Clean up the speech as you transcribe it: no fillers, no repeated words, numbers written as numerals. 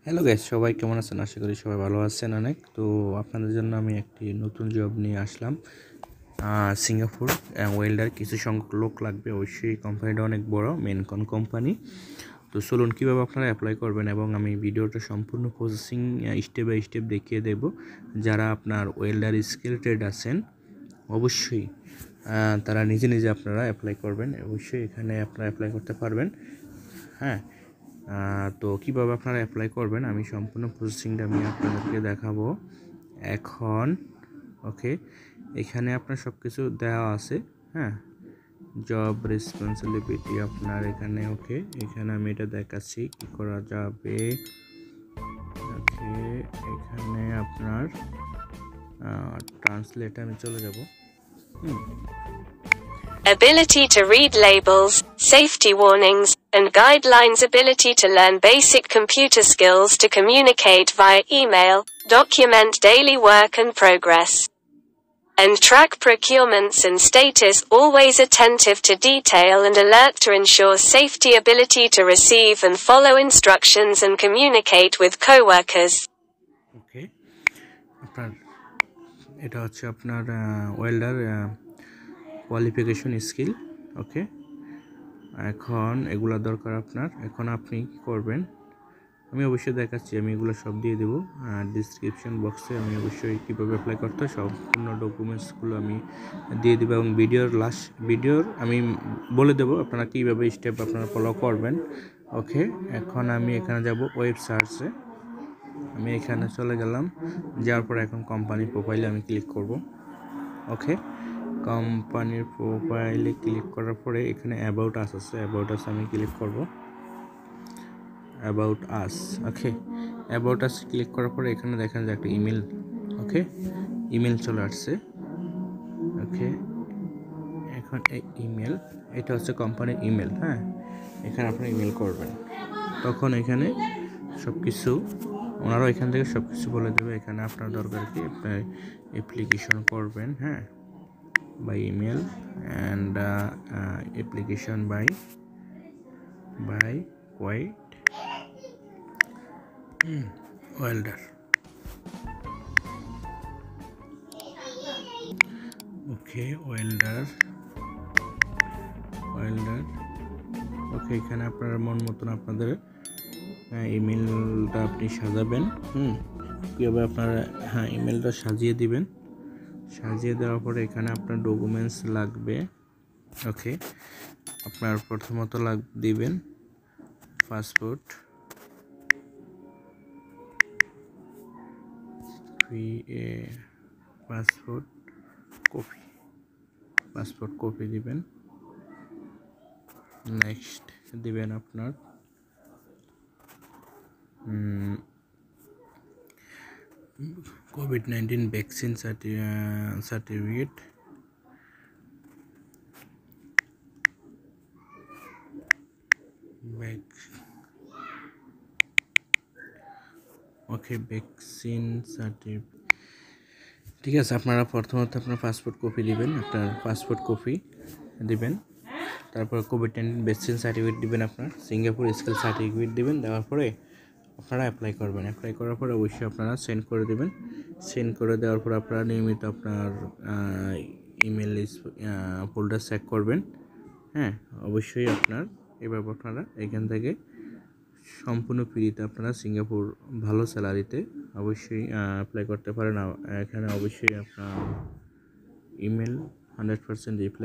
Hello guys, সবাই কেমন আছেন? আশা করি সবাই ভালো আছেন অনেক। তো আপনাদের জন্য আমি একটি নতুন জব নিয়ে আসলাম। সিঙ্গাপুর ওয়েল্ডার কিছু সংখ্যক লোক লাগবে। অবশ্যই কোম্পানিটা অনেক বড়, মেনকন কোম্পানি। তো চলুন কীভাবে আপনারা অ্যাপ্লাই করবেন এবং আমি ভিডিওটা সম্পূর্ণ প্রসেসিং স্টেপ বাই স্টেপ দেখিয়ে দেব। যারা আপনার ওয়েল্ডার স্কিল ট্রেড আছেন অবশ্যই তারা নিজে নিজে আপনারা অ্যাপ্লাই করবেন। অবশ্যই এখানে আপনারা অ্যাপ্লাই করতে পারবেন। হ্যাঁ, তো কীভাবে আপনারা অ্যাপ্লাই করবেন আমি সম্পূর্ণ প্রসেসিংটা আমি আপনাদেরকে দেখাবো এখন। ওকে, এখানে আপনার সব কিছু দেওয়া আছে। হ্যাঁ, জব রেসপন্সিবিলিটি আপনার এখানে। ওকে, এখানে আমি এটা দেখাচ্ছি কী করা যাবে। ওকে, এখানে আপনার ট্রান্সলেটে আমি চলে যাব। Ability to read labels, safety warnings, and guidelines. Ability to learn basic computer skills to communicate via email, document daily work and progress, and track procurements and status. Always attentive to detail and alert to ensure safety. Ability to receive and follow instructions and communicate with co-workers. ওকে, আপনার এটা হচ্ছে আপনার welder qualification skill. ওকে, এখন এগুলো দরকার আপনার। এখন আপনি কী করবেন আমি অবশ্যই দেখাচ্ছি, আমি এগুলো সব দিয়ে দেবো ডিসক্রিপশন বক্সে। আমি অবশ্যই কীভাবে অ্যাপ্লাই করতে হয় সম্পূর্ণ ডকুমেন্টসগুলো আমি দিয়ে দেবো এবং ভিডিওর আমি বলে দেবো আপনারা কীভাবে স্টেপ আপনারা ফলো করবেন। ওকে, এখন আমি এখানে যাব ওয়েব সার্চে। আমি এখানে চলে গেলাম, যাওয়ার পর এখন কোম্পানি প্রোফাইলে আমি ক্লিক করব। ওকে, কোম্পানির প্রোফাইলে ক্লিক করার পরে এখানে অ্যাবাউট আস আছে, অ্যাবাউট আস আমি ক্লিক করব। About us, okay, about us click করার পরে এখানে দেখেন যে একটা ইমেল। ওকে, ইমেল চলে আসছে। ওকে, এখন এই ইমেল, এটা হচ্ছে কোম্পানির ইমেল। হ্যাঁ, এখানে আপনি ইমেল করবেন, তখন এখানে সব কিছু ওনারাও এখান থেকে সব কিছু বলে দেবে। এখানে আপনার দরকার কি আপনার অ্যাপ্লিকেশন করবেন। হ্যাঁ, by email and application by white welder. Okay, welder. ওকে, এখানে আপনার মন মতন আপনাদের ইমেলটা আপনি সাজাবেন। কীভাবে আপনারা ইমেলটা সাজিয়ে দিবেন। সাজিয়ে দেওয়ার পরে এখানে আপনার ডকুমেন্টস লাগবে। ওকে, আপনার প্রথমত দিবেন পাসপোর্ট কপি দিবেন। নেক্সট দিবেন আপনার COVID-19 ভ্যাকসিন সার্টিফিকেট। ওকে, ভ্যাকসিন সার্টিফিকেট। ঠিক আছে, আপনারা প্রথমত আপনার পাসপোর্ট কপি দিবেন, আপনার পাসপোর্ট কপি দিবেন। তারপর COVID-19 ভ্যাকসিন সার্টিফিকেট দিবেন, আপনার সিঙ্গাপুর স্কিল সার্টিফিকেট দিবেন। দেওয়ার পরে আপনারা অ্যাপ্লাই করবেন। অ্যাপ্লাই করার পরে অবশ্যই আপনারা সেন্ড করে দেবেন। সেন্ড করে দেওয়ার পর আপনারা নিয়মিত আপনার ইমেল ফোল্ডার চেক করবেন। হ্যাঁ, অবশ্যই আপনার এভাবে আপনারা এখান থেকে সম্পূর্ণ ফ্রিতে আপনারা সিঙ্গাপুর ভালো স্যালারিতে অবশ্যই অ্যাপ্লাই করতে পারেন। এখানে অবশ্যই আপনার ইমেল 100% রিপ্লাই